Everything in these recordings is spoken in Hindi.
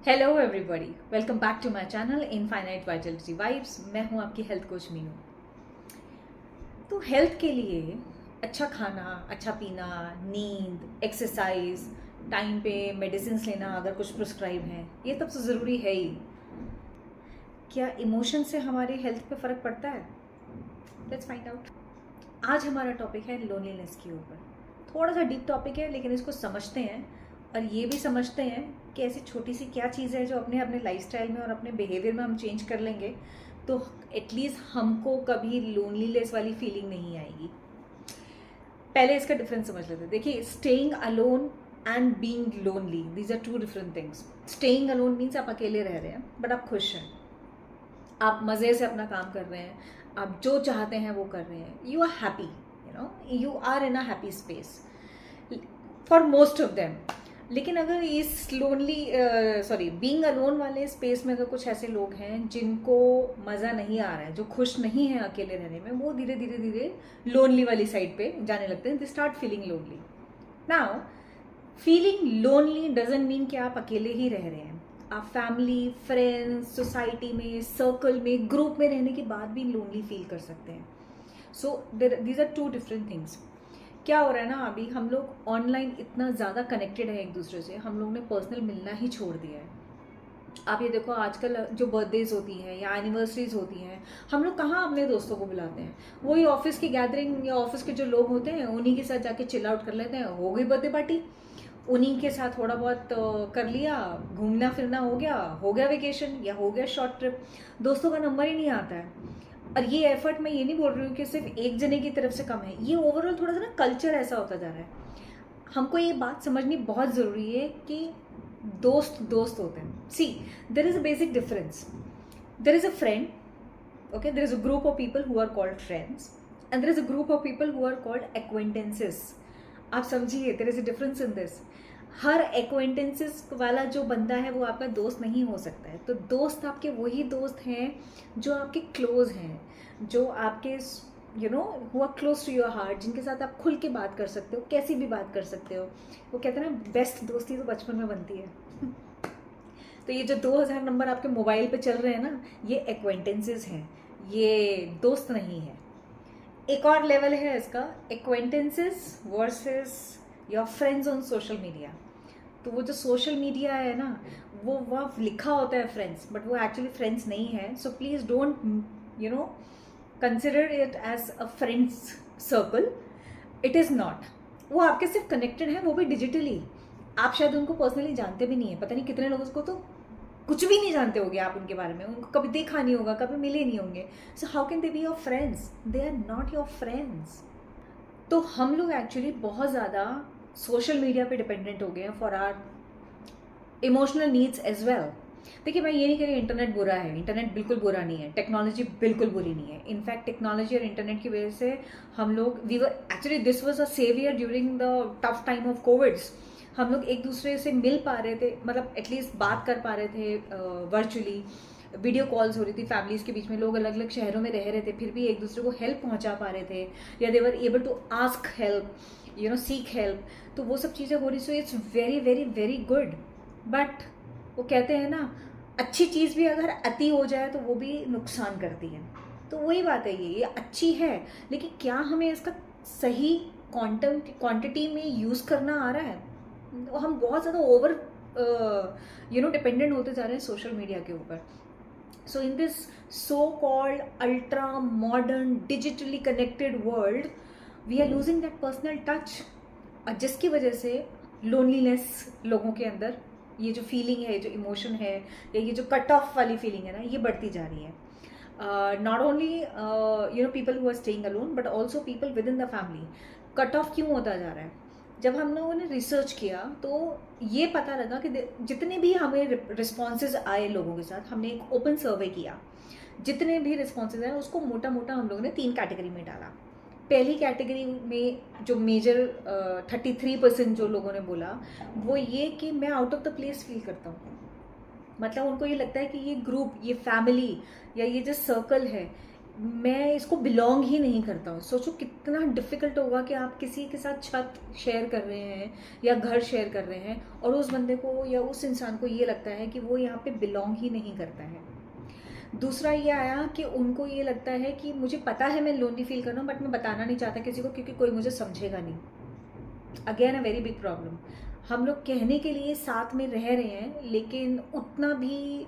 Hello everybody, welcome back to my channel infinite vitality vibes. मैं हूं आपकी हेल्थ कोच मीनू। तो हेल्थ के लिए अच्छा खाना, अच्छा पीना, नींद, एक्सरसाइज, टाइम पे मेडिसिन लेना अगर कुछ प्रिस्क्राइब है, ये तब तो ज़रूरी है ही। क्या इमोशन से हमारी हेल्थ पे फ़र्क पड़ता है? Let's find out. आज हमारा टॉपिक है लोनलीनेस के ऊपर। थोड़ा सा डीप टॉपिक है, लेकिन इसको समझते हैं और ये भी समझते हैं कि ऐसी छोटी सी क्या चीज़ है जो अपने अपने लाइफस्टाइल में और अपने बिहेवियर में हम चेंज कर लेंगे तो एटलीस्ट हमको कभी लोनलीनेस वाली फीलिंग नहीं आएगी। पहले इसका डिफरेंस समझ लेते हैं। देखिए, staying alone and being lonely, these are two different things. Staying alone means आप अकेले रह रहे हैं बट आप खुश हैं, आप मज़े से अपना काम कर रहे हैं, आप जो चाहते हैं वो कर रहे हैं, you are happy, you are in a happy space for most of them. लेकिन अगर इस लोनली बीइंग अलोन वाले स्पेस में अगर कुछ ऐसे लोग हैं जिनको मज़ा नहीं आ रहा है, जो खुश नहीं है अकेले रहने में, वो धीरे धीरे धीरे लोनली वाली साइड पे जाने लगते हैं। They start feeling lonely. Now, feeling lonely doesn't mean कि आप अकेले ही रह रहे हैं। आप फैमिली, फ्रेंड्स, सोसाइटी में, सर्कल में, ग्रुप में रहने के बाद भी लोनली फील कर सकते हैं। So these are two different things. क्या हो रहा है ना, अभी हम लोग ऑनलाइन इतना ज़्यादा कनेक्टेड है एक दूसरे से, हम लोग ने पर्सनल मिलना ही छोड़ दिया है। आप ये देखो, आजकल जो बर्थडेज होती हैं या एनिवर्सरीज होती हैं, हम लोग कहाँ अपने दोस्तों को बुलाते हैं? वही ऑफिस की गैदरिंग या ऑफिस के जो लोग होते हैं उन्हीं के साथ जाके चिल आउट कर लेते हैं। हो गई बर्थडे पार्टी, उन्हीं के साथ थोड़ा बहुत कर लिया, घूमना फिरना हो गया वेकेशन या हो गया शॉर्ट ट्रिप। दोस्तों का नंबर ही नहीं आता है। और ये एफर्ट मैं ये नहीं बोल रही हूँ कि सिर्फ एक जने की तरफ से कम है, ये ओवरऑल थोड़ा सा ना कल्चर ऐसा होता जा रहा है। हमको ये बात समझनी बहुत ज़रूरी है कि दोस्त दोस्त होते हैं। See, there is a basic difference. There is a friend, okay, there is a group of people who are called friends and there is a group of people who are called acquaintances. आप समझिए, there is a difference in this. Her acquaintances वाला जो बंदा है वो आपका दोस्त नहीं हो सकता है। तो दोस्त आपके वही दोस्त हैं जो आपके क्लोज हैं, जो आपके who are close to your heart, जिनके साथ आप खुल के बात कर सकते हो, कैसी भी बात कर सकते हो। वो कहते हैं ना, बेस्ट दोस्ती तो बचपन में बनती है। तो ये जो 2000 नंबर आपके मोबाइल पे चल रहे हैं ना, ये एक्वेंटेंसेस हैं, ये दोस्त नहीं है। एक और लेवल है इसका, acquaintances versus your friends on social media. तो वो जो सोशल मीडिया है ना, वो वह लिखा होता है फ्रेंड्स, बट वो एक्चुअली फ्रेंड्स नहीं है। So please don't consider it as a friends circle. It is not. वो आपके सिर्फ कनेक्टेड है, वो भी डिजिटली। आप शायद उनको पर्सनली जानते भी नहीं है। पता नहीं कितने लोगों को तो कुछ भी नहीं जानते होगे आप उनके बारे में, उनको कभी देखा नहीं होगा, कभी मिले नहीं होंगे। So how can they be your friends? They are not your friends. तो हम लोग एक्चुअली बहुत ज़्यादा सोशल मीडिया पे डिपेंडेंट हो गए हैं for our emotional needs as well. देखिए, मैं ये नहीं कह रही इंटरनेट बुरा है, इंटरनेट बिल्कुल बुरा नहीं है, टेक्नोलॉजी बिल्कुल बुरी नहीं है। इनफैक्ट टेक्नोलॉजी और इंटरनेट की वजह से हम लोग we were actually this was a saviour during the tough time of covids. हम लोग एक दूसरे से मिल पा रहे थे, मतलब एटलीस्ट बात कर पा रहे थे वर्चुअली। वीडियो कॉल्स हो रही थी फैमिलीज के बीच में, लोग अलग अलग शहरों में रह रहे थे, फिर भी एक दूसरे को हेल्प पहुंचा पा रहे थे, या they were able to ask help, seek help. तो वो सब चीज़ें हो रही। So it's very very very good. But वो कहते हैं ना, अच्छी चीज़ भी अगर अति हो जाए तो वो भी नुकसान करती है। तो वही बात है, ये अच्छी है, लेकिन क्या हमें इसका सही क्वांटिटी में यूज़ करना आ रहा है? हम बहुत ज़्यादा ओवर डिपेंडेंट होते जा रहे हैं सोशल मीडिया के ऊपर। So in this so called ultra modern digitally connected world, we are losing that personal touch, जिसकी वजह से लोनलीनेस लोगों के अंदर, ये जो फीलिंग है, जो इमोशन है, या ये जो कट ऑफ वाली फीलिंग है ना, ये बढ़ती जा रही है। Not only people who are staying alone, but also people within the family. Cut off क्यों होता जा रहा है? जब हम लोगों ने रिसर्च किया तो ये पता लगा कि जितने भी हमें रिस्पॉन्सेज आए लोगों के साथ, हमने एक ओपन सर्वे किया, जितने भी रिस्पॉन्सेज आए उसको मोटा मोटा हम लोगों ने 3 कैटेगरी में डाला। पहली कैटेगरी में जो मेजर 33% जो लोगों ने बोला, वो ये कि मैं out of the place feel करता हूँ। मतलब उनको ये लगता है कि ये ग्रुप, ये फैमिली या ये जो सर्कल है, मैं इसको बिलोंग ही नहीं करता हूँ। सोचो कितना डिफ़िकल्ट होगा कि आप किसी के साथ छत शेयर कर रहे हैं या घर शेयर कर रहे हैं और उस बंदे को या उस इंसान को ये लगता है कि वो यहाँ पे बिलोंग ही नहीं करता है। दूसरा ये आया कि उनको ये लगता है कि मुझे पता है मैं लोनली फील कर रहा हूँ बट मैं बताना नहीं चाहता किसी को क्योंकि कोई मुझे समझेगा नहीं। Again a very big problem. हम लोग कहने के लिए साथ में रह रहे हैं लेकिन उतना भी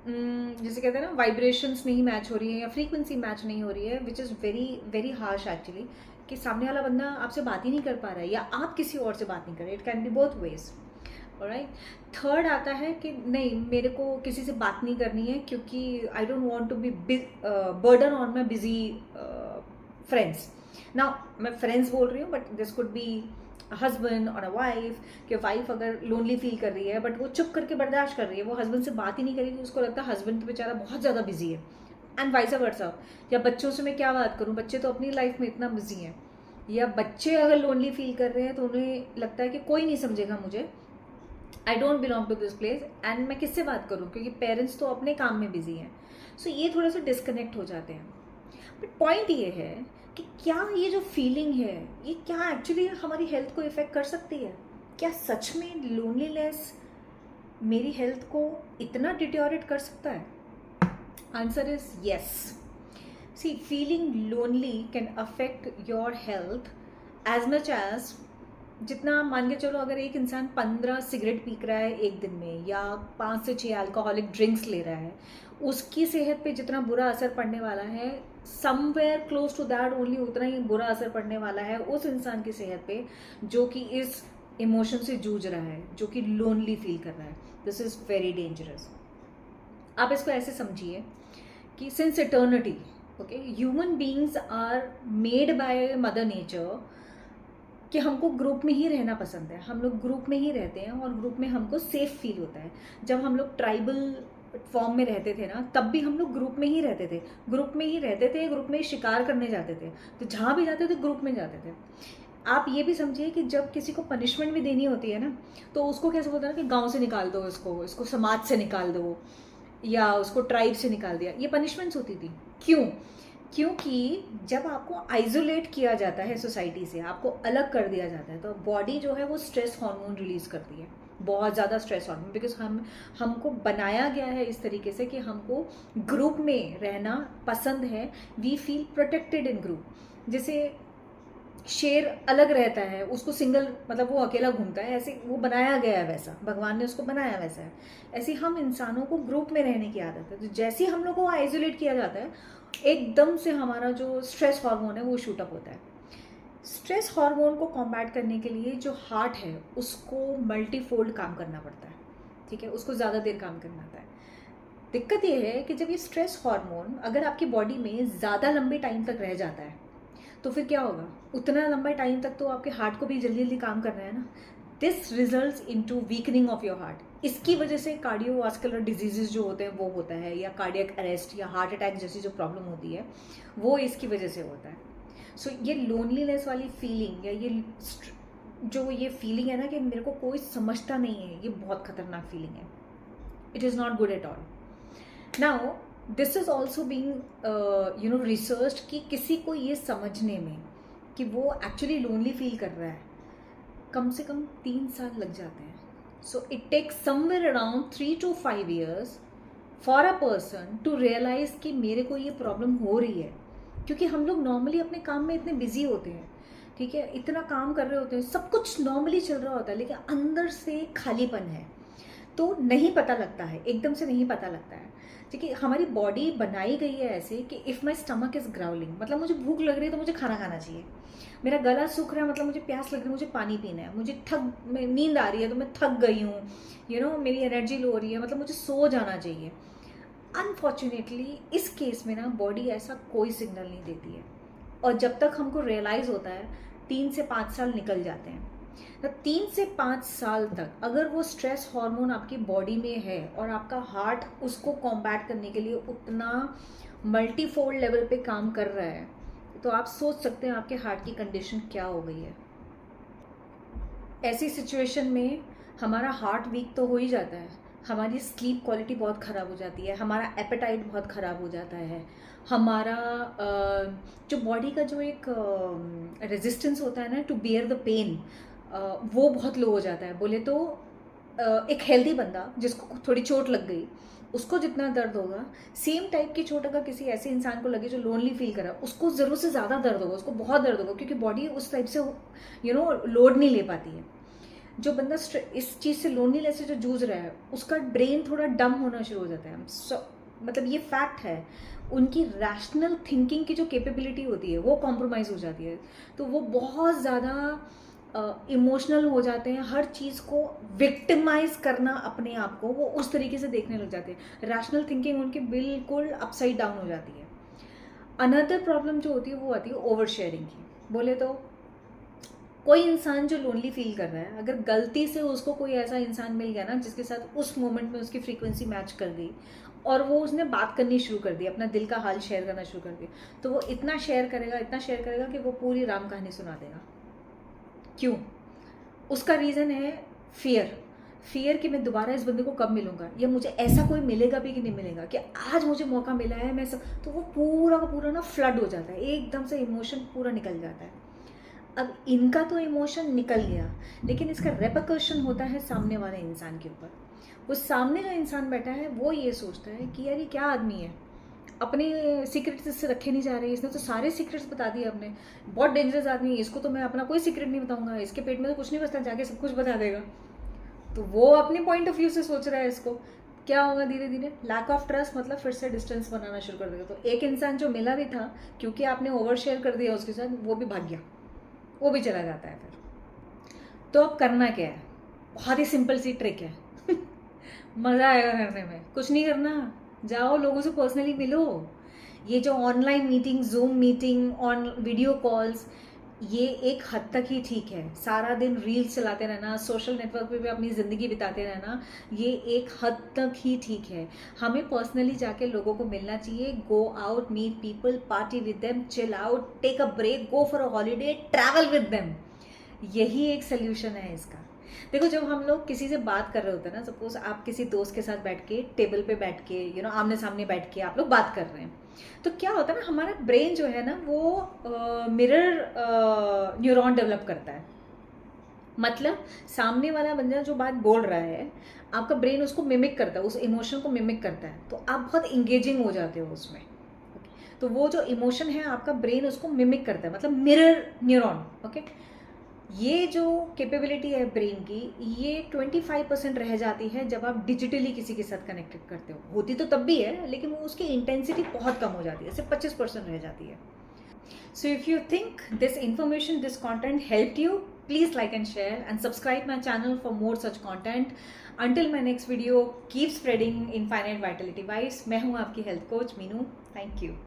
जैसे कहते हैं ना वाइब्रेशंस नहीं मैच हो रही है या फ्रीक्वेंसी मैच नहीं हो रही है, which is very very harsh actually, कि सामने वाला बंदा आपसे बात ही नहीं कर पा रहा है या आप किसी और से बात नहीं कर रहे। It can be both ways. Alright. Third आता है कि नहीं मेरे को किसी से बात नहीं करनी है क्योंकि I don't want to be burden on my busy friends. ना मैं फ्रेंड्स बोल रही हूँ but this could be husband और अ वाइफ, कि वाइफ अगर लोनली फील कर रही है बट वो चुप करके बर्दाश्त कर रही है, वो हस्बैंड से बात ही नहीं करेगी, उसको लगता है हस्बैंड तो बेचारा बहुत ज़्यादा बिजी है, एंड वाइस वर्सा। या बच्चों से मैं क्या बात करूँ, बच्चे तो अपनी लाइफ में इतना बिजी हैं। या बच्चे अगर लोनली फील कर रहे हैं तो उन्हें लगता है कि कोई नहीं समझेगा मुझे, I don't belong to this place, and मैं किससे बात करूँ क्योंकि पेरेंट्स तो अपने काम में बिजी हैं। सो ये थोड़ा सा डिस्कनेक्ट हो जाते हैं। बट पॉइंट ये है कि क्या ये जो फीलिंग है ये क्या एक्चुअली हमारी हेल्थ को इफेक्ट कर सकती है? क्या सच में लोनलीनेस मेरी हेल्थ को इतना डिटोरेट कर सकता है? Answer is yes. See, feeling lonely can affect your health as much as जितना मान के चलो अगर एक इंसान 15 सिगरेट पी रहा है एक दिन में या 5 से 6 अल्कोहलिक ड्रिंक्स ले रहा है, उसकी सेहत पे जितना बुरा असर पड़ने वाला है somewhere close to that only उतना ही बुरा असर पड़ने वाला है उस इंसान की सेहत पे जो कि इस इमोशन से जूझ रहा है, जो कि लोनली फील कर रहा है। This is very dangerous. आप इसको ऐसे समझिए कि since eternity okay human beings are made by mother nature कि हमको ग्रुप में ही रहना पसंद है, हम लोग ग्रुप में ही रहते हैं और ग्रुप में हमको सेफ फील होता है। जब हम लोग ट्राइबल फॉर्म में रहते थे ना तब भी हम लोग ग्रुप में ही रहते थे, ग्रुप में ही रहते थे, ग्रुप में ही शिकार करने जाते थे, तो जहाँ भी जाते थे ग्रुप में जाते थे। आप ये भी समझिए कि जब किसी को पनिशमेंट भी देनी होती है ना तो उसको कैसे बोलते हैं ना कि गांव से निकाल दो, इसको समाज से निकाल दो या उसको ट्राइब से निकाल दिया, ये पनिशमेंट्स होती थी। क्यों? क्योंकि जब आपको आइसोलेट किया जाता है सोसाइटी से, आपको अलग कर दिया जाता है, तो बॉडी जो है वो स्ट्रेस हार्मोन रिलीज करती है, बहुत ज़्यादा स्ट्रेस हार्मोन, बिकॉज हमको बनाया गया है इस तरीके से कि हमको ग्रुप में रहना पसंद है। We feel protected in group. जैसे शेर अलग रहता है, उसको सिंगल मतलब वो अकेला घूमता है, ऐसे वो बनाया गया है, वैसा भगवान ने उसको बनाया वैसा है। ऐसे हम इंसानों को ग्रुप में रहने की आदत है, तो जैसे ही हम लोग को आइसोलेट किया जाता है एकदम से हमारा जो स्ट्रेस हार्मोन है वो शूट अप होता है। स्ट्रेस हार्मोन को कॉम्बैट करने के लिए जो हार्ट है उसको मल्टीफोल्ड काम करना पड़ता है, ठीक है, उसको ज़्यादा देर काम करना आता है। दिक्कत ये है कि जब ये स्ट्रेस हार्मोन अगर आपकी बॉडी में ज़्यादा लंबे टाइम तक रह जाता है तो फिर क्या होगा, उतना लंबा टाइम तक तो आपके हार्ट को भी जल्दी जल्दी काम करना है ना। This results into weakening of your heart. इसकी वजह से कार्डियोवास्कुलर डिजीजेज जो होते हैं वो होता है, या कार्डियक अरेस्ट या हार्ट अटैक जैसी जो प्रॉब्लम होती है वो इसकी वजह से होता है। सो ये लोनलीनेस वाली फीलिंग या ये फीलिंग है ना कि मेरे को कोई समझता नहीं है, ये बहुत खतरनाक फीलिंग है। It is not good at all. Now this is also being research कि किसी को ये समझने में कि वो एक्चुअली लोनली फील कर रहा है कम से कम 3 साल लग जाते हैं। So it takes somewhere around 3 to 5 years for a person to realise कि मेरे को ये प्रॉब्लम हो रही है। क्योंकि हम लोग नॉर्मली अपने काम में इतने बिजी होते हैं, ठीक है, इतना काम कर रहे होते हैं, सब कुछ नॉर्मली चल रहा होता है, लेकिन अंदर से खालीपन है तो नहीं पता लगता है, एकदम से नहीं पता लगता है। ठीक है, हमारी बॉडी बनाई गई है ऐसे कि if my stomach is growling मतलब मुझे भूख लग रही है तो मुझे खाना खाना चाहिए, मेरा गला सूख रहा है मतलब मुझे प्यास लग रही है, मुझे पानी पीना है, मुझे नींद आ रही है तो मैं थक गई हूँ, मेरी एनर्जी लो हो रही है मतलब मुझे सो जाना चाहिए। अनफॉर्चुनेटली इस केस में ना बॉडी ऐसा कोई सिग्नल नहीं देती है, और जब तक हमको रियलाइज़ होता है 3 से 5 साल निकल जाते हैं। तो 3 से 5 साल तक अगर वो स्ट्रेस हार्मोन आपकी बॉडी में है और आपका हार्ट उसको कॉम्बैट करने के लिए उतना मल्टीफोल्ड लेवल पे काम कर रहा है, तो आप सोच सकते हैं आपके हार्ट की कंडीशन क्या हो गई है। ऐसी सिचुएशन में हमारा हार्ट वीक तो हो ही जाता है, हमारी स्लीप क्वालिटी बहुत ख़राब हो जाती है, हमारा एपेटाइट बहुत ख़राब हो जाता है, हमारा जो बॉडी का जो एक रेजिस्टेंस होता है ना टू बियर द पेन, वो बहुत लो हो जाता है। बोले तो एक हेल्दी बंदा जिसको थोड़ी चोट लग गई, उसको जितना दर्द होगा, सेम टाइप की चोट अगर किसी ऐसे इंसान को लगे जो लोनली फील कर रहा है, उसको ज़रूरत से ज़्यादा दर्द होगा, उसको बहुत दर्द होगा, क्योंकि बॉडी उस टाइप से लोड नहीं ले पाती है। जो बंदा इस चीज़ से लोनलीनेस से जो जूझ रहा है, उसका ब्रेन थोड़ा डम होना शुरू हो जाता है। मतलब ये फैक्ट है, उनकी रैशनल थिंकिंग की जो कैपेबिलिटी होती है वो कॉम्प्रोमाइज़ हो जाती है। तो वो बहुत ज़्यादा इमोशनल हो जाते हैं, हर चीज़ को विक्टिमाइज करना, अपने आप को वो उस तरीके से देखने लग जाते हैं। रैशनल थिंकिंग उनकी बिल्कुल अपसाइड डाउन हो जाती है। अनदर प्रॉब्लम जो होती है वो आती है ओवर शेयरिंग की। बोले तो कोई इंसान जो लोनली फील कर रहा है, अगर गलती से उसको कोई ऐसा इंसान मिल गया ना जिसके साथ उस मोमेंट में उसकी फ्रीक्वेंसी मैच कर गई और वो उसने बात करनी शुरू कर दी, अपना दिल का हाल शेयर करना शुरू कर दिया, तो वो इतना शेयर करेगा कि वो पूरी राम कहानी सुना देगा। क्यों? उसका रीज़न है फियर कि मैं दोबारा इस बंदे को कब मिलूंगा, या मुझे ऐसा कोई मिलेगा भी कि नहीं मिलेगा, कि आज मुझे मौका मिला है मैं सब, तो वो पूरा का पूरा ना फ्लड हो जाता है, एकदम से इमोशन पूरा निकल जाता है। अब इनका तो इमोशन निकल गया, लेकिन इसका रेपरकशन होता है सामने वाले इंसान के ऊपर। वो सामने जो इंसान बैठा है वो ये सोचता है कि यार ये क्या आदमी है, अपने सीक्रेट्स इससे रखे नहीं जा रहे, इसने तो सारे सीक्रेट्स बता दिए अपने, बहुत डेंजरस आदमी है, इसको तो मैं अपना कोई सीक्रेट नहीं बताऊंगा, इसके पेट में तो कुछ नहीं बचता, जाके सब कुछ बता देगा। तो वो अपने पॉइंट ऑफ व्यू से सोच रहा है। इसको क्या होगा, धीरे धीरे लैक ऑफ ट्रस्ट, मतलब फिर से डिस्टेंस बनाना शुरू कर देगा। तो एक इंसान जो मिला भी था, क्योंकि आपने ओवर शेयर कर दिया उसके साथ, वो भी भाग गया, वो भी चला जाता है फिर। तो अब करना क्या है, बहुत ही सिंपल सी ट्रिक है मज़ा आएगा करने में। कुछ नहीं करना, जाओ लोगों से पर्सनली मिलो। ये जो online meeting, zoom meeting, on video calls, ये एक हद तक ही ठीक है। सारा दिन रील्स चलाते रहना, सोशल नेटवर्क पे भी अपनी ज़िंदगी बिताते रहना, ये एक हद तक ही ठीक है। हमें पर्सनली जाके लोगों को मिलना चाहिए। Go out, meet people, party with them, chill out, take a break, go for a holiday, travel with them. यही एक सोल्यूशन है इसका। देखो, जब हम लोग किसी से बात कर रहे होते हैं ना, सपोज आप किसी दोस्त के साथ बैठ के, टेबल पे बैठ के, आमने सामने बैठ के आप लोग बात कर रहे हैं, तो क्या होता है ना, हमारा ब्रेन जो है ना वो मिरर न्यूरॉन डेवलप करता है। मतलब सामने वाला बंदा जो बात बोल रहा है, आपका ब्रेन उसको मिमिक करता है, उस इमोशन को मिमिक करता है, तो आप बहुत इंगेजिंग हो जाते हो उसमें। तो वो जो इमोशन है आपका ब्रेन उसको मिमिक करता है, मतलब मिरर न्यूरॉन। ओके, ये जो कैपेबिलिटी है ब्रेन की, ये 25% रह जाती है जब आप डिजिटली किसी के साथ कनेक्टेड करते हो। होती तो तब भी है, लेकिन वो उसकी इंटेंसिटी बहुत कम हो जाती है, सिर्फ 25% रह जाती है। So if you think this information, this content helped you, please like and share and subscribe my channel for more such content. Until my next video, keep spreading infinite vitality vibes. मैं हूँ आपकी health coach Meenu. Thank you.